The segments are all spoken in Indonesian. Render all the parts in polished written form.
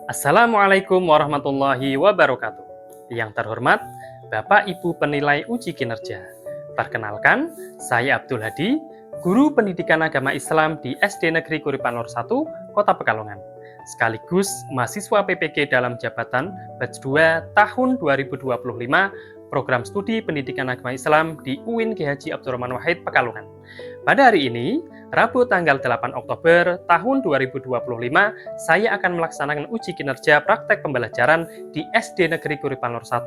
Assalamualaikum warahmatullahi wabarakatuh. Yang terhormat, Bapak Ibu penilai uji kinerja. Perkenalkan, saya Abdul Hadi, Guru Pendidikan Agama Islam di SD Negeri Kuripan Nur 1, Kota Pekalongan. Sekaligus mahasiswa PPG dalam jabatan Batch 2 tahun 2025, Program Studi Pendidikan Agama Islam di UIN Kiai Haji Abdurrahman Wahid Pekalongan. Pada hari ini, Rabu tanggal 8 Oktober tahun 2025, saya akan melaksanakan uji kinerja praktek pembelajaran di SD Negeri Kuripan Nur 1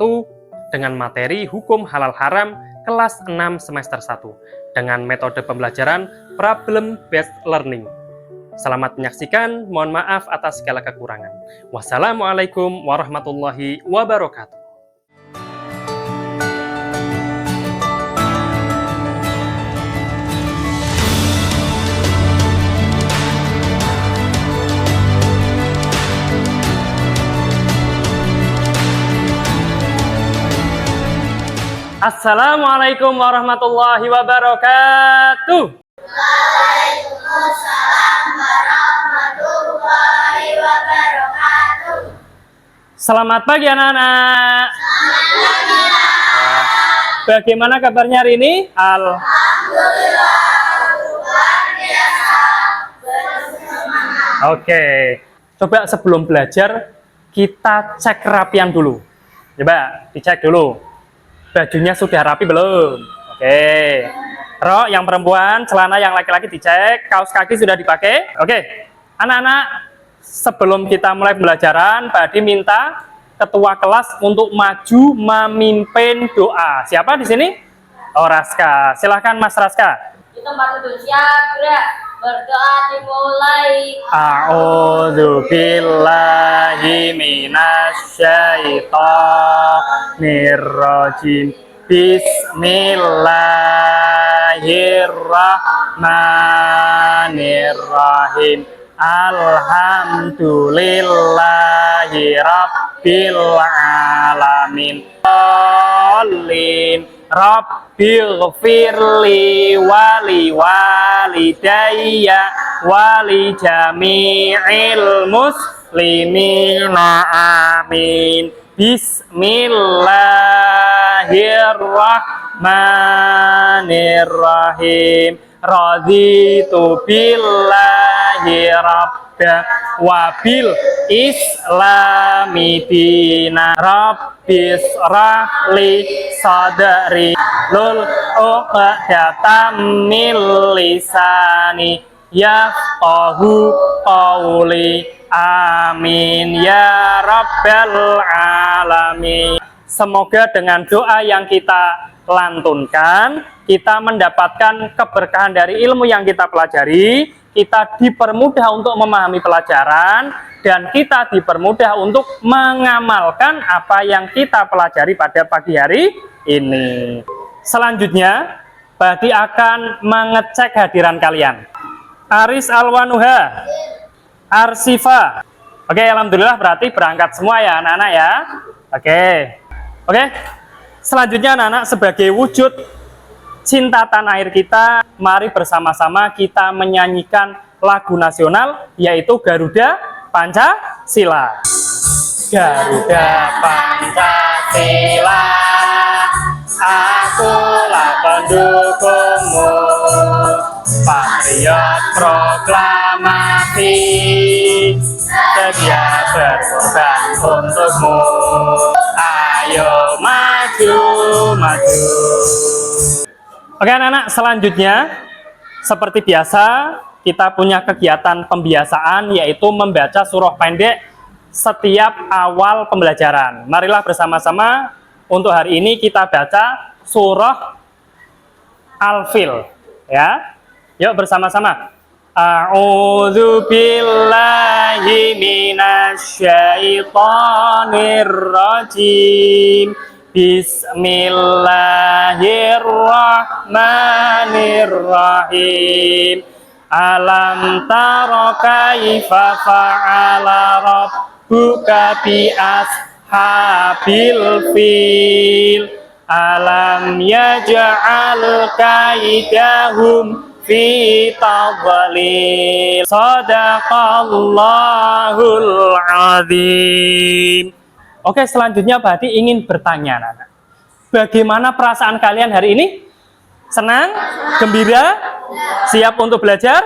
dengan materi Hukum Halal Haram kelas 6 semester 1 dengan metode pembelajaran Problem Based Learning. Selamat menyaksikan, mohon maaf atas segala kekurangan. Wassalamualaikum warahmatullahi wabarakatuh. Assalamualaikum warahmatullahi wabarakatuh. Waalaikumsalam warahmatullahi wabarakatuh. Selamat pagi anak-anak. Selamat pagi. Bagaimana kabarnya hari ini? Alhamdulillah luar biasa. Bersemangat. Oke. Coba sebelum belajar kita cek kerapian dulu. Coba dicek dulu. Bajunya sudah rapi belum? Oke. Rok yang perempuan, celana yang laki-laki dicek, kaos kaki sudah dipakai. Oke. Anak-anak, sebelum kita mulai pembelajaran, Pak Adi minta ketua kelas untuk maju memimpin doa. Siapa di sini? Oh, Raska. Silahkan Mas Raska. Di tempat duduk siap, gerak. Berdoa dimulai. A'udzu billahi minasyaitonir rajim. Bismillahirrahmanirrahim. Alhamdulillahi rabbil alamin. Rabbighfirli wali walidayya wali jami'il muslimina amin. Bismillahirrahmanirrahim. Raditu billahi rabba wabil islami dina rabbis rahli sadri lul uqdatam min lisani yafqahu qawli amin ya rabbal alamin. Semoga dengan doa yang kita lantunkan, kita mendapatkan keberkahan dari ilmu yang kita pelajari, kita dipermudah untuk memahami pelajaran, dan kita dipermudah untuk mengamalkan apa yang kita pelajari pada pagi hari ini. Selanjutnya, Badi akan mengecek hadiran kalian. Aris Alwanuha, Arsifa. Oke, alhamdulillah berarti berangkat semua ya anak-anak ya. Oke. Selanjutnya anak-anak, sebagai wujud cinta tanah air kita, mari bersama-sama kita menyanyikan lagu nasional, yaitu Garuda Pancasila. Garuda Pancasila, akulah pendukungmu, patriot proklamasi, sedia berkorban untukmu. Ayo maju. Oke anak-anak, selanjutnya seperti biasa kita punya kegiatan pembiasaan, yaitu membaca surah pendek setiap awal pembelajaran. Marilah bersama-sama untuk hari ini kita baca surah Al-Fil ya. Yuk bersama-sama. A'udzu billahi minasyaitonir rajim. Bismillahirrahmanirrahim. Alam tara kaifa fa'ala rabbuka bi ashabil fil. Alam yaj'al kaidahum fi tadlil. Shadaqallahul azim. Oke, selanjutnya Pak Hadi ingin bertanya, anak-anak. Bagaimana perasaan kalian hari ini? Senang? Gembira? Siap untuk belajar?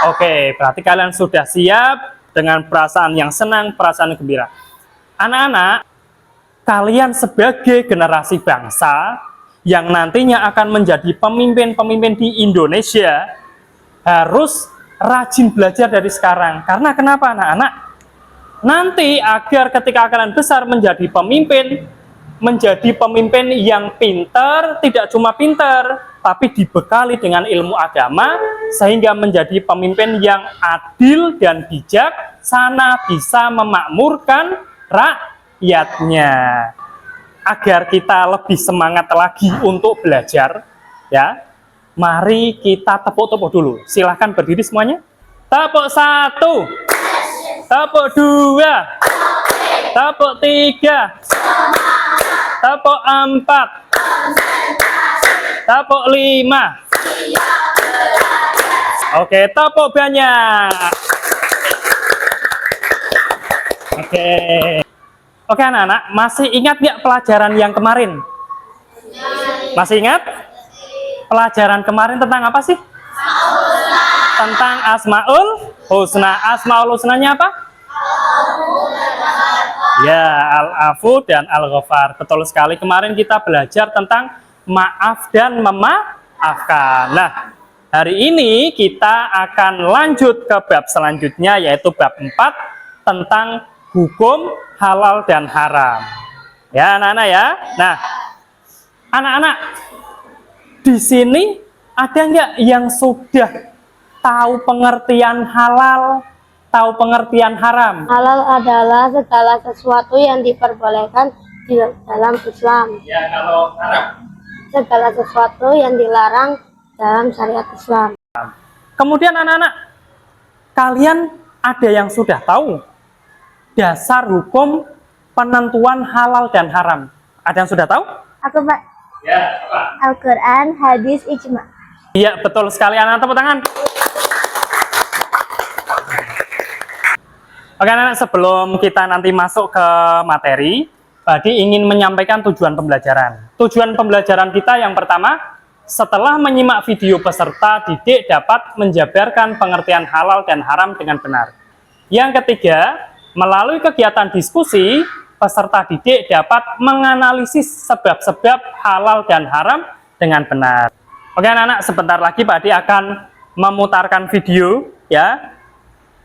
Oke, berarti kalian sudah siap dengan perasaan yang senang, perasaan yang gembira. Anak-anak, kalian sebagai generasi bangsa yang nantinya akan menjadi pemimpin-pemimpin di Indonesia harus rajin belajar dari sekarang. Karena kenapa, anak-anak? Nanti agar ketika kalian besar menjadi pemimpin yang pintar, tidak cuma pintar, tapi dibekali dengan ilmu agama, sehingga menjadi pemimpin yang adil dan bijaksana, bisa memakmurkan rakyatnya. Agar kita lebih semangat lagi untuk belajar, ya, mari kita tepuk-tepuk dulu. Silahkan berdiri semuanya. Tepuk 1, tepuk 2, tepuk 3, tepuk 4, tepuk 5. Oke, tepuk banyak. Oke anak-anak, masih ingat nggak pelajaran yang kemarin? Masih ingat? Pelajaran kemarin tentang apa sih? Tentang Asmaul Husna. Asmaul Husnanya apa? Ya, Al-Afu dan Al-Ghafar. Betul sekali, kemarin kita belajar tentang maaf dan memaafkan. Nah, hari ini kita akan lanjut ke bab selanjutnya, yaitu bab 4 tentang hukum halal dan haram. Ya, anak-anak ya. Nah, anak-anak, di sini ada nggak yang sudah tahu pengertian halal, tahu pengertian haram? Halal adalah segala sesuatu yang diperbolehkan di dalam Islam. Ya, kalau haram? Segala sesuatu yang dilarang dalam syariat Islam. Kemudian anak-anak, kalian ada yang sudah tahu dasar hukum penentuan halal dan haram? Ada yang sudah tahu? Aku Pak. Ya, apa? Al-Quran, hadis, ijma. Iya, betul sekali, anak-anak, tepuk tangan. Oke anak-anak, sebelum kita nanti masuk ke materi, Pak Hadi ingin menyampaikan tujuan pembelajaran. Tujuan pembelajaran kita yang pertama, setelah menyimak video peserta didik dapat menjabarkan pengertian halal dan haram dengan benar. Yang ketiga, melalui kegiatan diskusi, peserta didik dapat menganalisis sebab-sebab halal dan haram dengan benar. Oke anak-anak, sebentar lagi Pak Hadi akan memutarkan video ya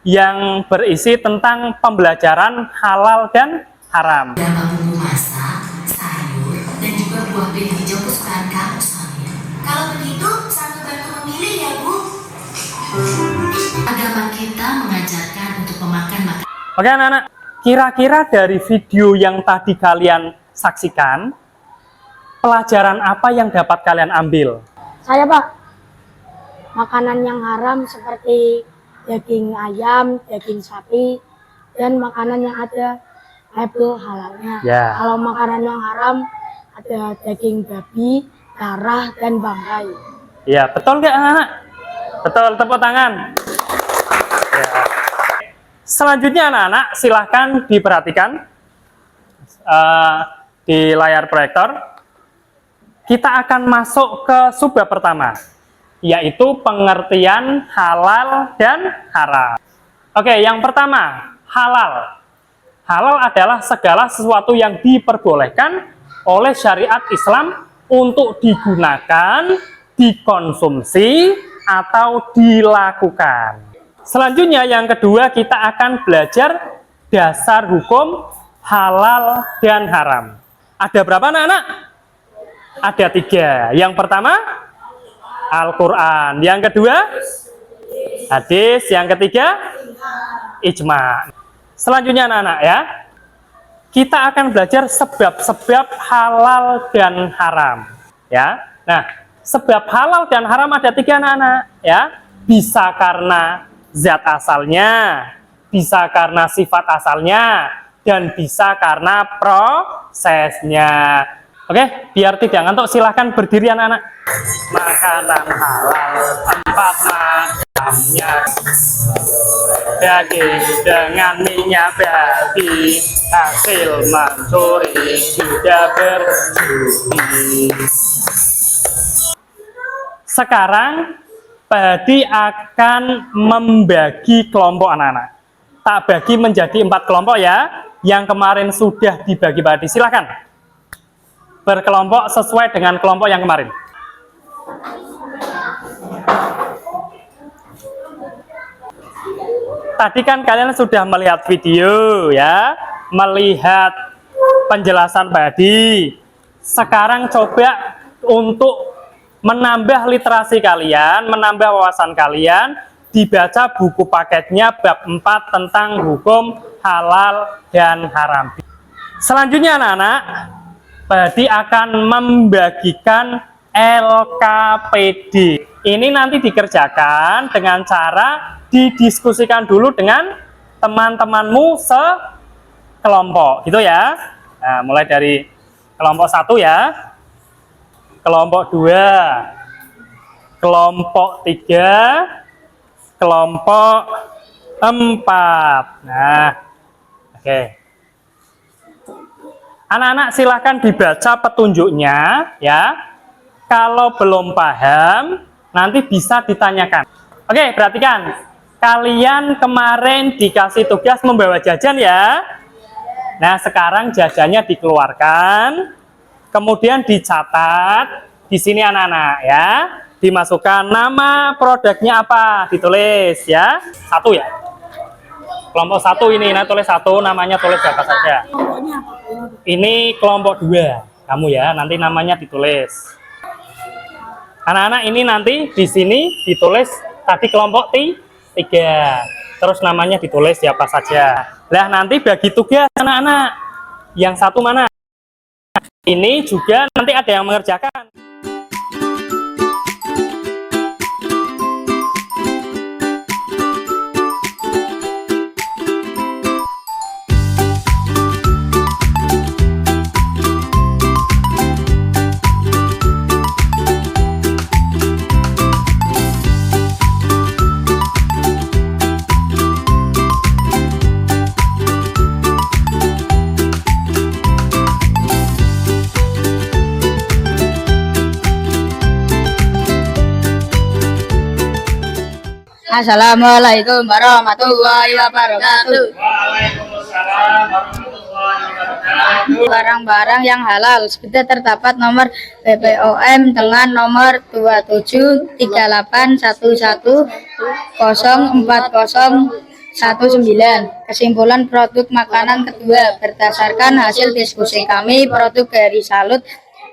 yang berisi tentang pembelajaran halal dan haram. Dalam bumbu masak, sayur, dan juga buah beet hijau kesukaan kamu soalnya. Kalau begitu, sambil bantu memilih ya Bu. Agama kita mengajarkan untuk memakan makanan. Oke anak-anak, kira-kira dari video yang tadi kalian saksikan, pelajaran apa yang dapat kalian ambil? Saya Pak, makanan yang haram seperti daging ayam, daging sapi, dan makanan yang ada label halalnya. Ya. Kalau makanan yang haram ada daging babi, darah, dan bangkai. Iya, betul nggak anak-anak? Betul, tepuk tangan. Ya. Selanjutnya anak-anak, silahkan diperhatikan di layar proyektor. Kita akan masuk ke subbab pertama, yaitu pengertian halal dan haram. Oke, yang pertama, halal. Halal adalah segala sesuatu yang diperbolehkan oleh syariat Islam untuk digunakan, dikonsumsi, atau dilakukan. Selanjutnya yang kedua, kita akan belajar dasar hukum halal dan haram. Ada berapa anak-anak? Ada 3. Yang pertama, Al-Quran. Yang kedua, hadis. Yang ketiga, ijma. Selanjutnya anak-anak ya, kita akan belajar sebab-sebab halal dan haram. Ya, nah, sebab halal dan haram ada 3 anak-anak ya. Bisa karena zat asalnya, bisa karena sifat asalnya, dan bisa karena prosesnya. Oke, biar tidak ngantuk silahkan berdiri anak-anak. Makanan halal 4 macamnya. Daging dengan minyak babi, hasil mencuri sudah berjudi. Sekarang Padi akan membagi kelompok anak-anak. Tak bagi menjadi 4 kelompok ya. Yang kemarin sudah dibagi Padi. Silakan berkelompok sesuai dengan kelompok yang kemarin. Tadi kan kalian sudah melihat video ya, melihat penjelasan Padi. Sekarang coba untuk menambah literasi kalian, menambah wawasan kalian, dibaca buku paketnya bab 4 tentang hukum halal dan haram. Selanjutnya anak-anak, Padi akan membagikan LKPD. Ini nanti dikerjakan dengan cara didiskusikan dulu dengan teman-temanmu sekelompok, gitu ya. Nah, mulai dari kelompok 1 ya, kelompok 2, kelompok 3, kelompok 4. Nah, oke. Anak-anak silahkan dibaca petunjuknya ya. Kalau belum paham, nanti bisa ditanyakan. Oke, perhatikan. Kalian kemarin dikasih tugas membawa jajan ya. Nah, sekarang jajannya dikeluarkan, kemudian dicatat di sini anak-anak ya. Dimasukkan nama produknya apa, ditulis ya. 1 ya. Kelompok 1 ini, nah tulis 1, namanya tulis apa saja. Ini kelompok 2, kamu ya, nanti namanya ditulis. Anak-anak ini nanti di sini ditulis tadi kelompok 3, terus namanya ditulis siapa saja. Lah nanti bagi tugas anak-anak, yang 1 mana? Ini juga nanti ada yang mengerjakan. Assalamualaikum warahmatullahi wabarakatuh. Waalaikumsalam warahmatullahi wabarakatuh. Barang-barang yang halal sudah terdapat nomor BPOM dengan nomor 273811040019. Kesimpulan produk makanan kedua, berdasarkan hasil diskusi kami, produk dari Salut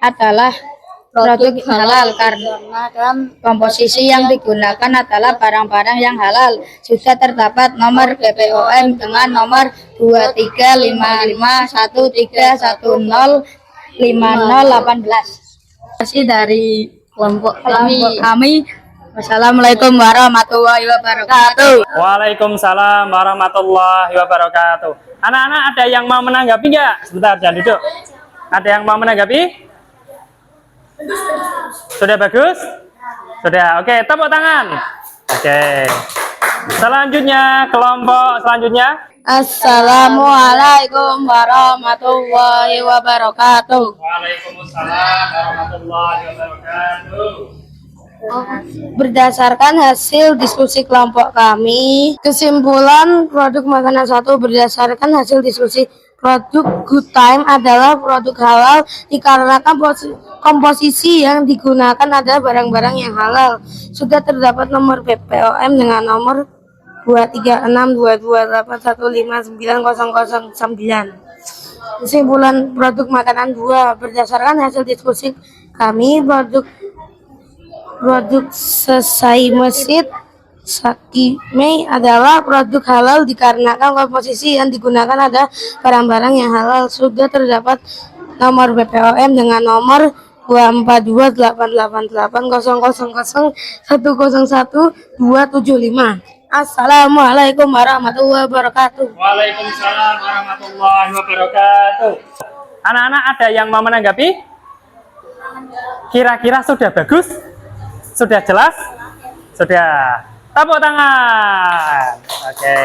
adalah produk halal karena komposisi yang digunakan adalah barang-barang yang halal. Sudah terdapat nomor BPOM dengan nomor 235513105018. Kasih dari kelompok kami. Wassalamualaikum warahmatullahi wabarakatuh. Waalaikumsalam warahmatullahi wabarakatuh. Anak-anak ada yang mau menanggapi nggak? Sebentar, jangan duduk. Ada yang mau menanggapi? Sudah bagus? Sudah, oke, tepuk tangan. Oke. Selanjutnya, kelompok selanjutnya. Assalamualaikum warahmatullahi wabarakatuh. Waalaikumsalam warahmatullahi wabarakatuh. Berdasarkan hasil diskusi kelompok kami, kesimpulan produk makanan 1 berdasarkan hasil diskusi produk Good Time adalah produk halal dikarenakan komposisi yang digunakan adalah barang-barang yang halal. Sudah terdapat nomor BPOM dengan nomor 2362281590009. Kesimpulan produk makanan 2 berdasarkan hasil diskusi kami, produk Sesai Masjid Sakime adalah produk halal dikarenakan komposisi yang digunakan adalah barang-barang yang halal. Sudah terdapat nomor BPOM dengan nomor 242888000101275. Assalamualaikum warahmatullahi wabarakatuh. Waalaikumsalam warahmatullahi wabarakatuh. Anak-anak ada yang mau menanggapi? Kira-kira sudah bagus? Sudah jelas? Sudah. Tepuk tangan. Oke.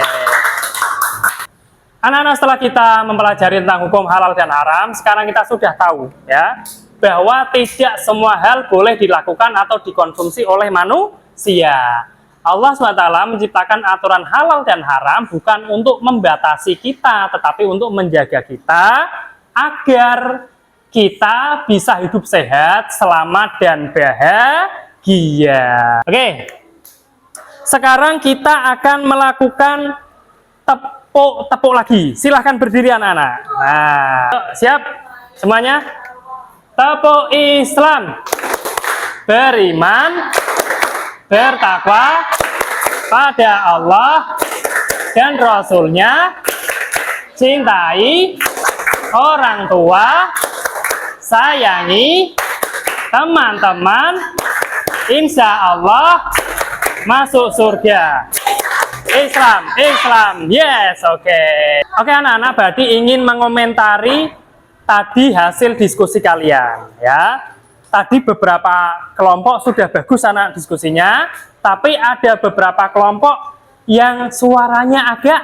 Anak-anak, setelah kita mempelajari tentang hukum halal dan haram, sekarang kita sudah tahu ya bahwa tidak semua hal boleh dilakukan atau dikonsumsi oleh manusia. Allah SWT menciptakan aturan halal dan haram bukan untuk membatasi kita, tetapi untuk menjaga kita agar kita bisa hidup sehat, selamat, dan bahagia. Oke, sekarang kita akan melakukan tepuk lagi. Silahkan berdiri anak-anak. Nah, siap semuanya? Tepuk Islam, beriman, bertakwa pada Allah dan Rasul-Nya, cintai orang tua, sayangi teman-teman, insya Allah masuk surga. Islam, yes, oke. Oke anak-anak, berarti ingin mengomentari tadi hasil diskusi kalian, ya. Tadi beberapa kelompok sudah bagus anak diskusinya, tapi ada beberapa kelompok yang suaranya agak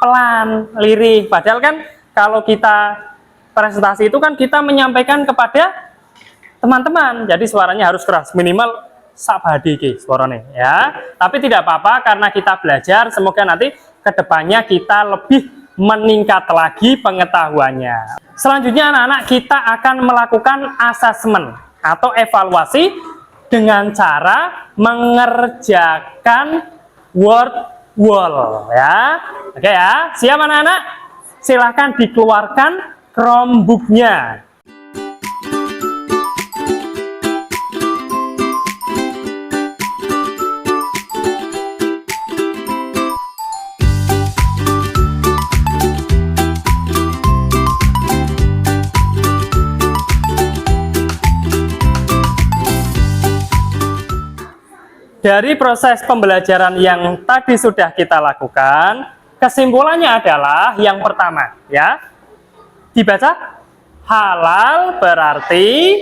pelan, lirih. Padahal kan kalau kita presentasi itu kan kita menyampaikan kepada teman-teman, jadi suaranya harus keras, minimal sabadi suaranya ya. Tapi tidak apa-apa karena kita belajar, semoga nanti kedepannya kita lebih meningkat lagi pengetahuannya. Selanjutnya anak-anak, kita akan melakukan asesmen atau evaluasi dengan cara mengerjakan word wall ya. Oke ya, siap anak-anak? Silahkan dikeluarkan Chromebook-nya. Dari proses pembelajaran yang tadi sudah kita lakukan, kesimpulannya adalah yang pertama, ya. Dibaca, halal berarti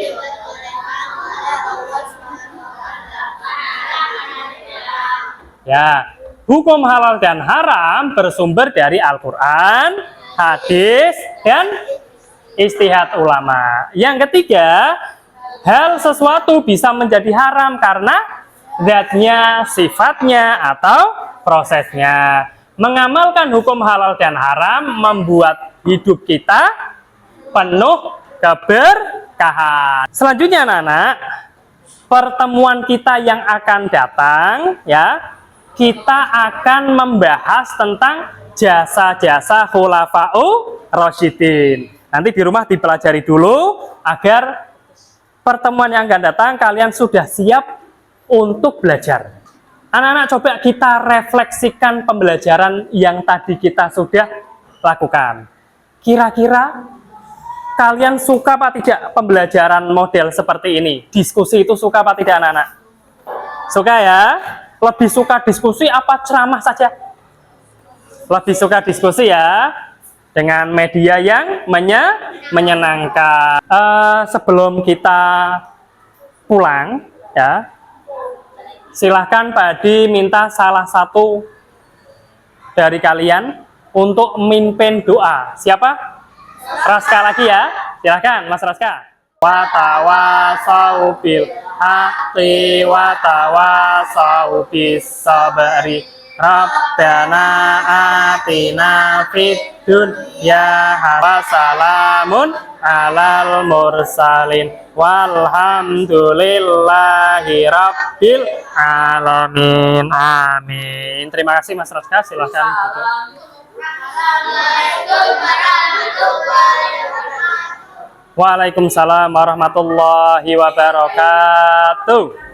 ya, hukum halal dan haram bersumber dari Al-Quran, hadis, dan ijtihad ulama. Yang ketiga, hal sesuatu bisa menjadi haram karena zatnya, sifatnya, atau prosesnya. Mengamalkan hukum halal dan haram membuat hidup kita penuh keberkahan. Selanjutnya anak-anak, pertemuan kita yang akan datang ya, kita akan membahas tentang jasa-jasa khulafa'ur rasyidin. Nanti di rumah dipelajari dulu agar pertemuan yang akan datang kalian sudah siap untuk belajar. Anak-anak, coba kita refleksikan pembelajaran yang tadi kita sudah lakukan. Kira-kira kalian suka apa tidak pembelajaran model seperti ini? Diskusi itu suka apa tidak anak-anak? Suka ya? Lebih suka diskusi apa ceramah saja? Lebih suka diskusi ya, dengan media yang menyenangkan. Sebelum kita pulang ya, silahkan Pak Adi minta salah satu dari kalian untuk memimpin doa. Siapa? Raska lagi ya. Silahkan Mas Raska. Wa tawasau bil haqqi wa tawasau bis sabri. Rabbana atina fid dunya hasanatan alal mursalin walhamdulillahi rabbil alamin. Amin. Terima kasih Mas Raska, silahkan duduk. Waalaikumsalam warahmatullahi wabarakatuh.